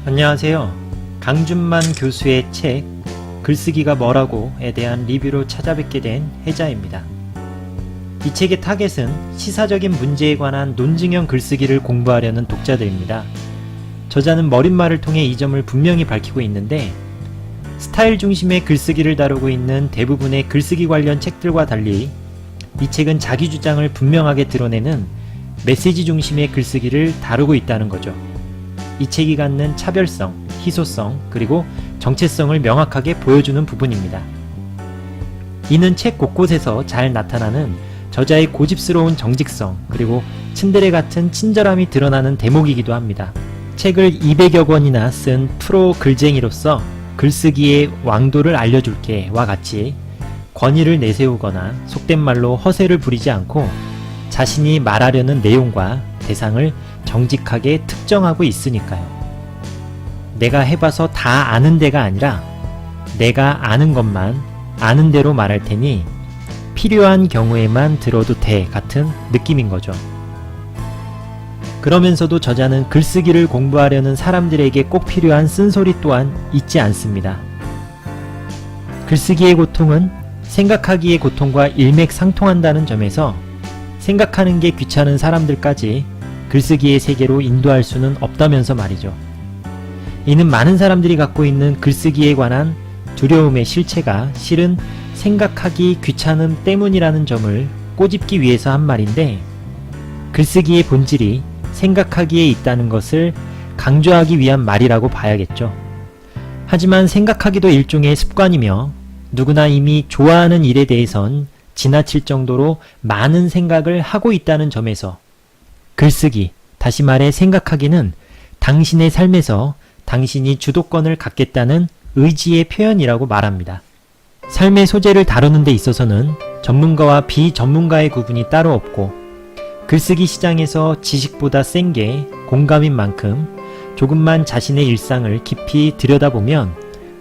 안녕하세요. 강준만 교수의 책 글쓰기가 뭐라고에 대한 리뷰로 찾아뵙게 된 혜자입니다. 이 책의 타겟은 시사적인 문제에 관한 논증형 글쓰기를 공부하려는 독자들입니다. 저자는 머릿말을 통해 이 점을 분명히 밝히고 있는데, 스타일 중심의 글쓰기를 다루고 있는 대부분의 글쓰기 관련 책들과 달리 이 책은 자기 주장을 분명하게 드러내는 메시지 중심의 글쓰기를 다루고 있다는 거죠. 이 책이 갖는 차별성, 희소성, 그리고 정체성을 명확하게 보여주는 부분입니다. 이는 책 곳곳에서 잘 나타나는 저자의 고집스러운 정직성, 그리고 츤데레 같은 친절함이 드러나는 대목이기도 합니다. 책을 200여 권이나 쓴 프로 글쟁이로서 글쓰기의 왕도를 알려줄게와 같이 권위를 내세우거나 속된 말로 허세를 부리지 않고 자신이 말하려는 내용과 대상을 정직하게 특정하고 있으니까요. 내가 해봐서 다 아는 데가 아니라 내가 아는 것만 아는 대로 말할 테니 필요한 경우에만 들어도 돼 같은 느낌인 거죠. 그러면서도 저자는 글쓰기를 공부하려는 사람들에게 꼭 필요한 쓴소리 또한 잊지 않습니다. 글쓰기의 고통은 생각하기의 고통과 일맥상통한다는 점에서 생각하는 게 귀찮은 사람들까지 글쓰기의 세계로 인도할 수는 없다면서 말이죠. 이는 많은 사람들이 갖고 있는 글쓰기에 관한 두려움의 실체가 실은 생각하기 귀찮음 때문이라는 점을 꼬집기 위해서 한 말인데, 글쓰기의 본질이 생각하기에 있다는 것을 강조하기 위한 말이라고 봐야겠죠. 하지만 생각하기도 일종의 습관이며 누구나 이미 좋아하는 일에 대해선 지나칠 정도로 많은 생각을 하고 있다는 점에서 글쓰기, 다시 말해 생각하기는 당신의 삶에서 당신이 주도권을 갖겠다는 의지의 표현이라고 말합니다. 삶의 소재를 다루는 데 있어서는 전문가와 비전문가의 구분이 따로 없고, 글쓰기 시장에서 지식보다 센 게 공감인 만큼 조금만 자신의 일상을 깊이 들여다보면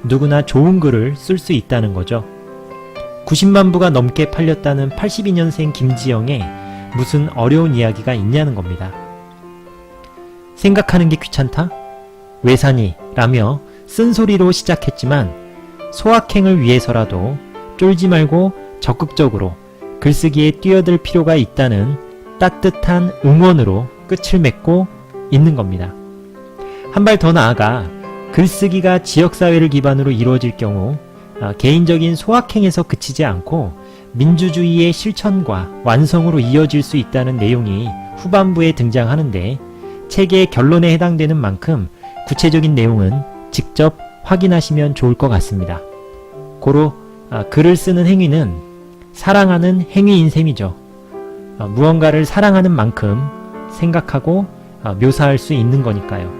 누구나 좋은 글을 쓸 수 있다는 거죠. 90만 부가 넘게 팔렸다는 82년생 김지영의 무슨 어려운 이야기가 있냐는 겁니다. 생각하는 게 귀찮다? 왜 사니? 라며 쓴소리로 시작했지만 소확행을 위해서라도 쫄지 말고 적극적으로 글쓰기에 뛰어들 필요가 있다는 따뜻한 응원으로 끝을 맺고 있는 겁니다. 한 발 더 나아가 글쓰기가 지역사회를 기반으로 이루어질 경우 개인적인 소확행에서 그치지 않고 민주주의의 실천과 완성으로 이어질 수 있다는 내용이 후반부에 등장하는데, 책의 결론에 해당되는 만큼 구체적인 내용은 직접 확인하시면 좋을 것 같습니다. 고로 글을 쓰는 행위는 사랑하는 행위인 셈이죠. 무언가를 사랑하는 만큼 생각하고 묘사할 수 있는 거니까요.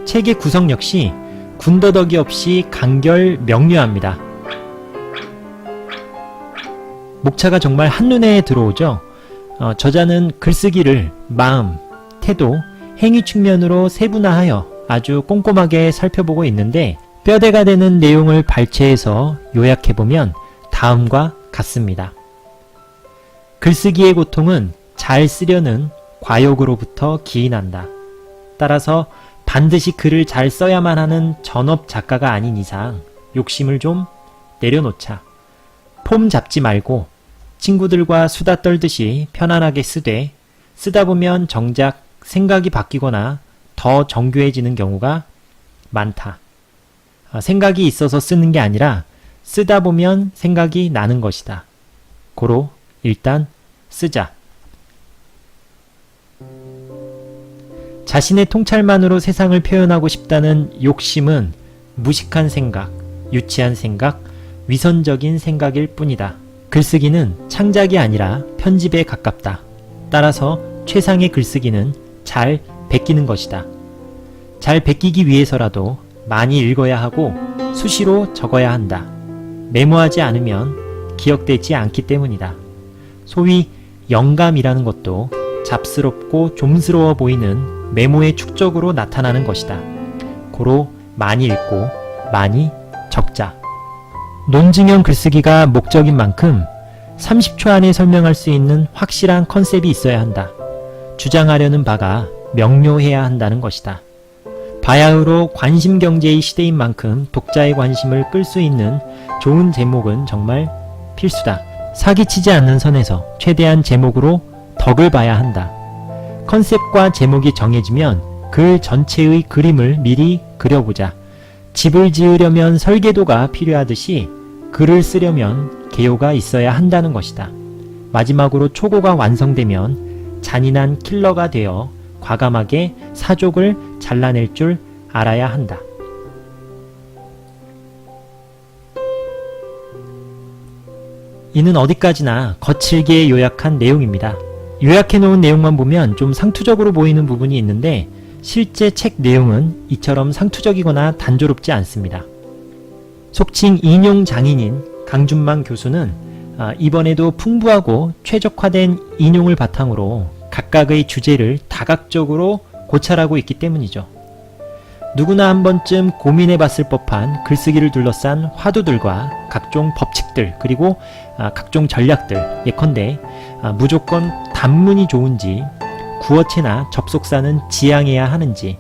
책의 구성 역시 군더더기 없이 간결 명료합니다. 목차가 정말 한눈에 들어오죠. 저자는 글쓰기를 마음, 태도, 행위 측면으로 세분화하여 아주 꼼꼼하게 살펴보고 있는데, 뼈대가 되는 내용을 발췌해서 요약해보면 다음과 같습니다. 글쓰기의 고통은 잘 쓰려는 과욕으로부터 기인한다. 따라서 반드시 글을 잘 써야만 하는 전업 작가가 아닌 이상 욕심을 좀 내려놓자. 폼 잡지 말고 친구들과 수다 떨듯이 편안하게 쓰되, 쓰다 보면 정작 생각이 바뀌거나 더 정교해지는 경우가 많다. 생각이 있어서 쓰는 게 아니라 쓰다 보면 생각이 나는 것이다. 고로 일단 쓰자. 자신의 통찰만으로 세상을 표현하고 싶다는 욕심은 무식한 생각, 유치한 생각, 위선적인 생각일 뿐이다. 글쓰기는 창작이 아니라 편집에 가깝다. 따라서 최상의 글쓰기는 잘 베끼는 것이다. 잘 베끼기 위해서라도 많이 읽어야 하고 수시로 적어야 한다. 메모하지 않으면 기억되지 않기 때문이다. 소위 영감이라는 것도 잡스럽고 좀스러워 보이는 메모의 축적으로 나타나는 것이다. 고로 많이 읽고 많이 적자. 논증형 글쓰기가 목적인 만큼 30초 안에 설명할 수 있는 확실한 컨셉이 있어야 한다. 주장하려는 바가 명료해야 한다는 것이다. 바야흐로 관심 경제의 시대인 만큼 독자의 관심을 끌 수 있는 좋은 제목은 정말 필수다. 사기치지 않는 선에서 최대한 제목으로 덕을 봐야 한다. 컨셉과 제목이 정해지면 글 전체의 그림을 미리 그려보자. 집을 지으려면 설계도가 필요하듯이 글을 쓰려면 개요가 있어야 한다는 것이다. 마지막으로 초고가 완성되면 잔인한 킬러가 되어 과감하게 사족을 잘라낼 줄 알아야 한다. 이는 어디까지나 거칠게 요약한 내용입니다. 요약해놓은 내용만 보면 좀 상투적으로 보이는 부분이 있는데 실제 책 내용은 이처럼 상투적이거나 단조롭지 않습니다. 속칭 인용 장인인 강준만 교수는 이번에도 풍부하고 최적화된 인용을 바탕으로 각각의 주제를 다각적으로 고찰하고 있기 때문이죠. 누구나 한 번쯤 고민해 봤을 법한 글쓰기를 둘러싼 화두들과 각종 법칙들 그리고 각종 전략들, 예컨대 무조건 단문이 좋은지, 구어체나 접속사는 지양해야 하는지,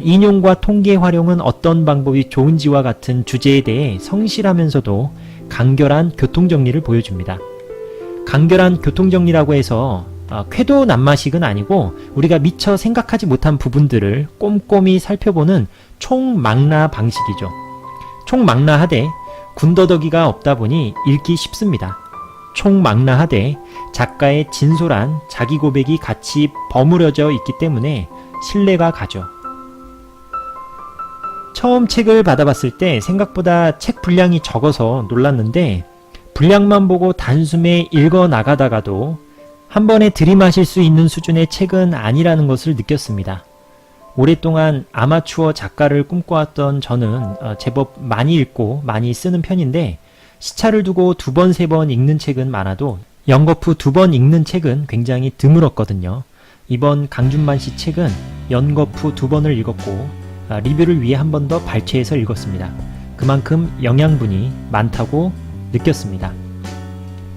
인용과 통계 활용은 어떤 방법이 좋은지와 같은 주제에 대해 성실하면서도 간결한 교통정리를 보여줍니다. 간결한 교통정리라고 해서 쾌도난마식은 아니고 우리가 미처 생각하지 못한 부분들을 꼼꼼히 살펴보는 총망라 방식이죠. 총망라하되 군더더기가 없다 보니 읽기 쉽습니다. 총망라하되 작가의 진솔한 자기 고백이 같이 버무려져 있기 때문에 신뢰가 가죠. 처음 책을 받아봤을 때 생각보다 책 분량이 적어서 놀랐는데 분량만 보고 단숨에 읽어 나가다가도 한 번에 들이마실 수 있는 수준의 책은 아니라는 것을 느꼈습니다. 오랫동안 아마추어 작가를 꿈꿔왔던 저는 제법 많이 읽고 많이 쓰는 편인데 시차를 두고 2번, 3번 읽는 책은 많아도 연거푸 2번 읽는 책은 굉장히 드물었거든요. 이번 강준만 씨 책은 연거푸 2번을 읽었고 리뷰를 위해 한 번 더 발췌해서 읽었습니다. 그만큼 영양분이 많다고 느꼈습니다.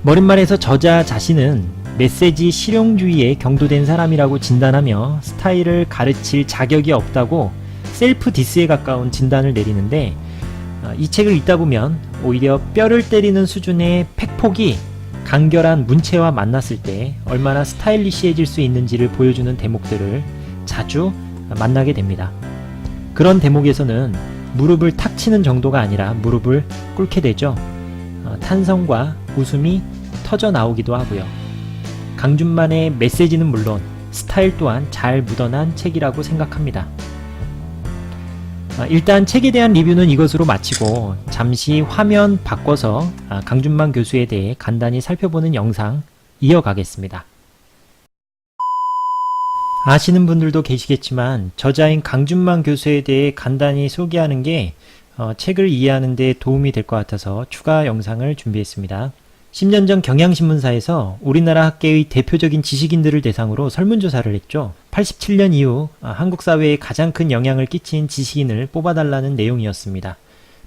머릿말에서 저자 자신은 메시지 실용주의에 경도된 사람이라고 진단하며 스타일을 가르칠 자격이 없다고 셀프 디스에 가까운 진단을 내리는데 이 책을 읽다 보면 오히려 뼈를 때리는 수준의 팩폭이 간결한 문체와 만났을 때 얼마나 스타일리시해질 수 있는지를 보여주는 대목들을 자주 만나게 됩니다. 그런 대목에서는 무릎을 탁 치는 정도가 아니라 무릎을 꿇게 되죠. 탄성과 웃음이 터져 나오기도 하고요. 강준만의 메시지는 물론 스타일 또한 잘 묻어난 책이라고 생각합니다. 일단 책에 대한 리뷰는 이것으로 마치고 잠시 화면 바꿔서 강준만 교수에 대해 간단히 살펴보는 영상 이어가겠습니다. 아시는 분들도 계시겠지만 저자인 강준만 교수에 대해 간단히 소개하는 게 책을 이해하는 데 도움이 될 것 같아서 추가 영상을 준비했습니다. 10년 전 경향신문사에서 우리나라 학계의 대표적인 지식인들을 대상으로 설문조사를 했죠. 87년 이후 한국 사회에 가장 큰 영향을 끼친 지식인을 뽑아달라는 내용이었습니다.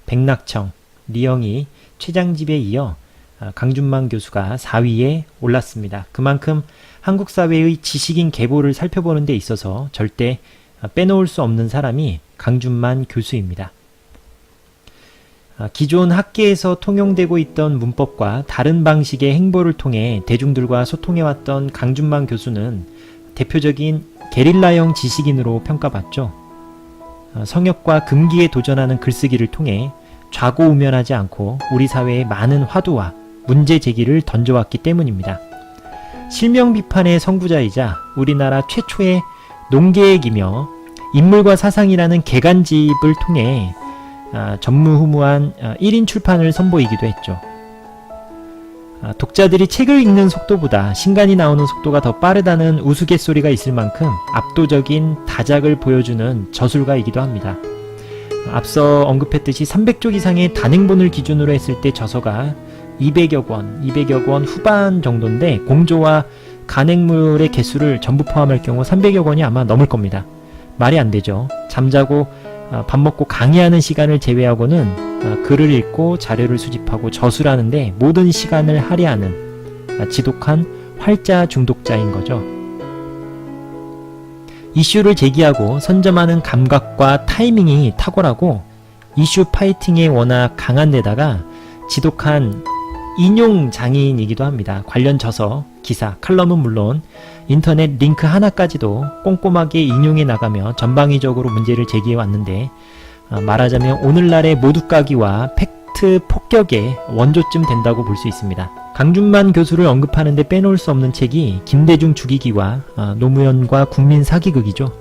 백낙청, 리영희, 최장집에 이어 강준만 교수가 4위에 올랐습니다. 그만큼 한국 사회의 지식인 계보를 살펴보는 데 있어서 절대 빼놓을 수 없는 사람이 강준만 교수입니다. 기존 학계에서 통용되고 있던 문법과 다른 방식의 행보를 통해 대중들과 소통해왔던 강준만 교수는 대표적인 게릴라형 지식인으로 평가받죠. 성역과 금기에 도전하는 글쓰기를 통해 좌고우면하지 않고 우리 사회에 많은 화두와 문제 제기를 던져왔기 때문입니다. 실명 비판의 선구자이자 우리나라 최초의 농계액이며 인물과 사상이라는 개간집을 통해 전무후무한 1인 출판을 선보이기도 했죠. 독자들이 책을 읽는 속도보다 신간이 나오는 속도가 더 빠르다는 우스갯소리가 있을 만큼 압도적인 다작을 보여주는 저술가이기도 합니다. 앞서 언급했듯이 300쪽 이상의 단행본을 기준으로 했을 때 저서가 200여 권 후반 정도인데 공조와 간행물의 개수를 전부 포함할 경우 300여 권이 아마 넘을 겁니다. 말이 안 되죠. 잠자고 밥 먹고 강의하는 시간을 제외하고는 글을 읽고 자료를 수집하고 저술하는데 모든 시간을 할애하는 지독한 활자 중독자인 거죠. 이슈를 제기하고 선점하는 감각과 타이밍이 탁월하고 이슈 파이팅에 워낙 강한 데다가 지독한 인용 장인이기도 합니다. 관련 저서, 기사, 칼럼은 물론 인터넷 링크 하나까지도 꼼꼼하게 인용해 나가며 전방위적으로 문제를 제기해 왔는데 말하자면 오늘날의 모두까기와 팩트 폭격의 원조쯤 된다고 볼 수 있습니다. 강준만 교수를 언급하는데 빼놓을 수 없는 책이 김대중 죽이기와 노무현과 국민 사기극이죠.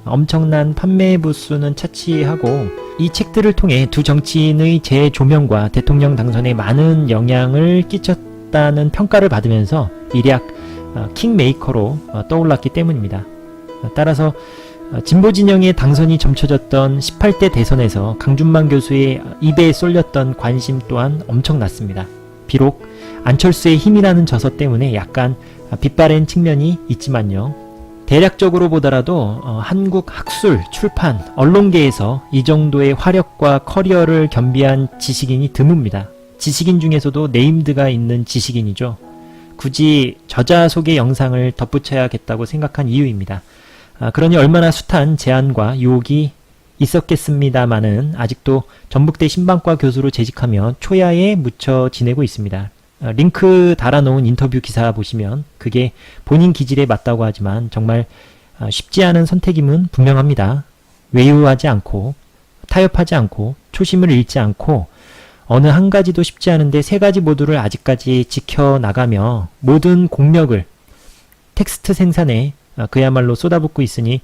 엄청난 판매 부수는 차치하고 이 책들을 통해 두 정치인의 재조명과 대통령 당선에 많은 영향을 끼쳤다는 평가를 받으면서 일약 킹메이커로 떠올랐기 때문입니다. 따라서 진보 진영의 당선이 점쳐졌던 18대 대선에서 강준만 교수의 입에 쏠렸던 관심 또한 엄청났습니다. 비록 안철수의 힘이라는 저서 때문에 약간 빗바랜 측면이 있지만요. 대략적으로 보더라도 한국 학술, 출판, 언론계에서 이 정도의 화력과 커리어를 겸비한 지식인이 드뭅니다. 지식인 중에서도 네임드가 있는 지식인이죠. 굳이 저자 소개 영상을 덧붙여야겠다고 생각한 이유입니다. 그러니 얼마나 숱한 제안과 유혹이 있었겠습니다마는 아직도 전북대 신방과 교수로 재직하며 초야에 묻혀 지내고 있습니다. 링크 달아놓은 인터뷰 기사 보시면 그게 본인 기질에 맞다고 하지만 정말 쉽지 않은 선택임은 분명합니다. 외유하지 않고 타협하지 않고 초심을 잃지 않고 어느 한 가지도 쉽지 않은데 세 가지 모두를 아직까지 지켜나가며 모든 공력을 텍스트 생산에 그야말로 쏟아붓고 있으니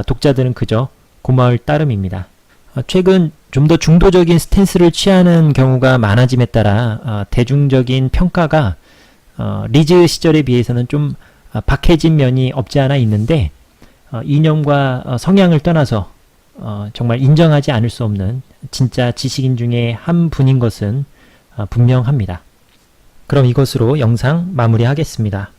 독자들은 그저 고마울 따름입니다. 최근 좀 더 중도적인 스탠스를 취하는 경우가 많아짐에 따라 대중적인 평가가 리즈 시절에 비해서는 좀 박해진 면이 없지 않아 있는데 이념과 성향을 떠나서 정말 인정하지 않을 수 없는 진짜 지식인 중에 한 분인 것은 분명합니다. 그럼 이것으로 영상 마무리하겠습니다.